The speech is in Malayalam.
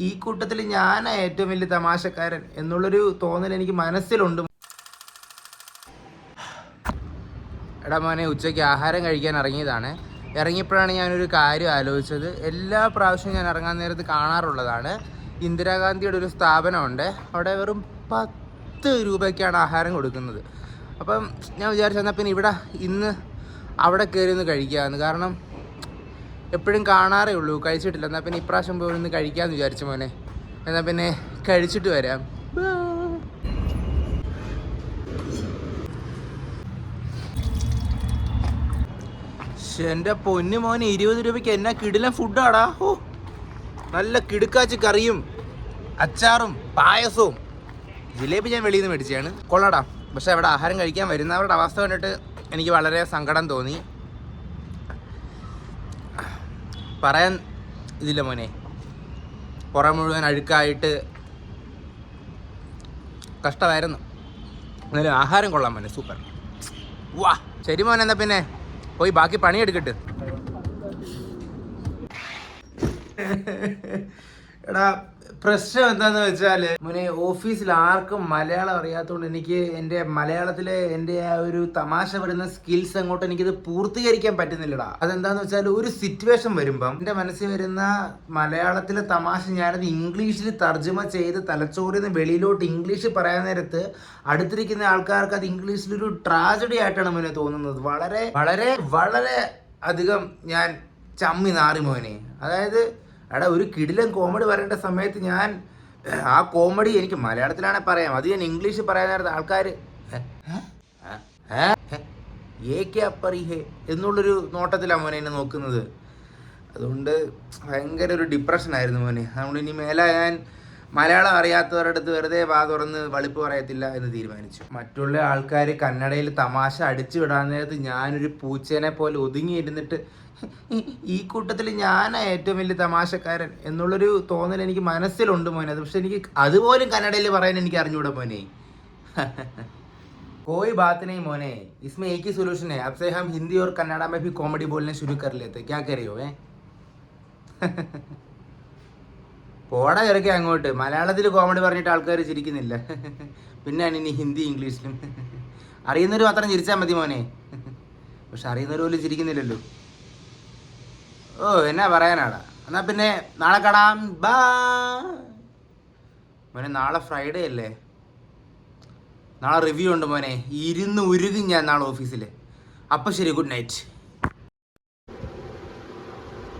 ഈ കൂട്ടത്തിൽ ഞാനാ ഏറ്റവും വലിയ തമാശക്കാരൻ എന്നുള്ളൊരു തോന്നൽ എനിക്ക് മനസ്സിലുണ്ട്. എടാ മോനെ, ഉച്ചയ്ക്ക് ആഹാരം കഴിക്കാൻ ഇറങ്ങിയതാണ്. ഇറങ്ങിയപ്പോഴാണ് ഞാനൊരു കാര്യം ആലോചിച്ചത്. എല്ലാ പ്രാവശ്യവും ഞാൻ ഇറങ്ങാൻ നേരത്ത് കാണാറുള്ളതാണ്. ഇന്ദിരാഗാന്ധിയുടെ ഒരു സ്ഥാപനമുണ്ട്, അവിടെ വെറും 10 രൂപയ്ക്കാണ് ആഹാരം കൊടുക്കുന്നത്. അപ്പം ഞാൻ വിചാരിച്ചു എന്നാൽ പിന്നെ ഇവിടെ ഇന്ന് അവിടെ കയറി ഒന്ന് കഴിക്കാമെന്ന്. കാരണം എപ്പോഴും കാണാറേ ഉള്ളൂ, കഴിച്ചിട്ടില്ല. എന്നാൽ പിന്നെ ഇപ്രാവശ്യം പോയി ഒന്ന് കഴിക്കാമെന്ന് വിചാരിച്ചു മോനെ. എന്നാൽ പിന്നെ കഴിച്ചിട്ട് വരാം. എൻ്റെ പൊന്നു മോനെ, 20 രൂപയ്ക്ക് എന്നാ കിടിലൻ ഫുഡാടാ. ഓ, നല്ല കിടുക്കാച്ചി കറിയും അച്ചാറും പായസവും. ജിലേബി ഞാൻ വെളിയിൽ നിന്ന് മേടിച്ചാണ്, കൊള്ളാടാ. പക്ഷെ അവിടെ ആഹാരം കഴിക്കാൻ വരുന്നവരുടെ അവസ്ഥ കണ്ടിട്ട് എനിക്ക് വളരെ സങ്കടം തോന്നി. പറയാൻ ഇതില്ല മോനെ, പുറം മുഴുവൻ അഴുക്കായിട്ട് കഷ്ടമായിരുന്നു. എന്നാലും ആഹാരം കൊള്ളാൻ മോനെ, സൂപ്പർ. വാ ശരി മോനെ, എന്നാൽ പിന്നെ പോയി ബാക്കി പണിയെടുക്കട്ടെ. എടാ പ്രശ്നം എന്താന്ന് വെച്ചാല് മോനെ, ഓഫീസിൽ ആർക്കും മലയാളം അറിയാത്തതുകൊണ്ട് എനിക്ക് എൻ്റെ മലയാളത്തിലെ എൻ്റെ ആ ഒരു തമാശ വരുന്ന സ്കിൽസ് അങ്ങോട്ട് എനിക്കിത് പൂർത്തീകരിക്കാൻ പറ്റുന്നില്ലടാ. അതെന്താന്ന് വെച്ചാൽ ഒരു സിറ്റുവേഷൻ വരുമ്പം എൻ്റെ മനസ്സിൽ വരുന്ന മലയാളത്തിലെ തമാശ ഞാനത് ഇംഗ്ലീഷിൽ തർജ്ജമ ചെയ്ത് തലച്ചോറിൽ നിന്ന് വെളിയിലോട്ട് ഇംഗ്ലീഷ് പറയാൻ നേരത്ത് അടുത്തിരിക്കുന്ന ആൾക്കാർക്ക് അത് ഇംഗ്ലീഷിലൊരു ട്രാജഡി ആയിട്ടാണ് മോനെ തോന്നുന്നത്. വളരെ വളരെ വളരെ അധികം ഞാൻ ചമ്മി നാറി മോനെ. അതായത് എടാ, ഒരു കിടിലൻ കോമഡി പറയേണ്ട സമയത്ത് ഞാൻ ആ കോമഡി എനിക്ക് മലയാളത്തിലാണെ പറയാം, അത് ഞാൻ ഇംഗ്ലീഷിൽ പറയാൻ നേരത്തെ ആൾക്കാർ എന്നുള്ളൊരു നോട്ടത്തിലാണ് മോനെ എന്നെ നോക്കുന്നത്. അതുകൊണ്ട് ഭയങ്കര ഒരു ഡിപ്രഷനായിരുന്നു മോനെ. അതുകൊണ്ട് ഇനി മേലെ ഞാൻ മലയാളം അറിയാത്തവരുടെ അടുത്ത് വെറുതെ വാ തുറന്ന് വളിപ്പ് പറയത്തില്ല എന്ന് തീരുമാനിച്ചു. മറ്റുള്ള ആൾക്കാർ കന്നഡയിൽ തമാശ അടിച്ചു വിടാൻ നേരത്ത് ഞാനൊരു പൂച്ചേനെ പോലെ ഒതുങ്ങിയിരുന്നിട്ട് ഈ കൂട്ടത്തിൽ ഞാനാ ഏറ്റവും വലിയ തമാശക്കാരൻ എന്നുള്ളൊരു തോന്നൽ എനിക്ക് മനസ്സിലുണ്ട് മോനെ. അത് പക്ഷെ എനിക്ക് അതുപോലും കന്നഡയിൽ പറയാൻ എനിക്ക് അറിഞ്ഞൂടാ മോനെ. कोई बात नहीं मोने, इसमें एक ही सोल्यूशन है. अब से हम हिंदी और कन्नड़ा में भी कॉमेडी बोलने शुरू कर लेते. क्या कह रही हो? പോടാ ഇറക്കി അങ്ങോട്ട്. മലയാളത്തിൽ കോമഡി പറഞ്ഞിട്ട് ആൾക്കാർ ചിരിക്കുന്നില്ല, പിന്നെയാണ് ഇനി ഹിന്ദി ഇംഗ്ലീഷിലും. അറിയുന്നവർ മാത്രം ചിരിച്ചാൽ മതി മോനെ. പക്ഷെ അറിയുന്നവർ പോലും ചിരിക്കുന്നില്ലല്ലോ. ഓ, എന്നാ പറയാനാടാ. എന്നാൽ പിന്നെ നാളെ കാണാം. ബാ മോനെ, നാളെ ഫ്രൈഡേ അല്ലേ? നാളെ റിവ്യൂ ഉണ്ട് മോനെ. ഇരുന്ന് ഉരുകും ഞാൻ നാളെ ഓഫീസിൽ. അപ്പം ശരി, ഗുഡ് നൈറ്റ്.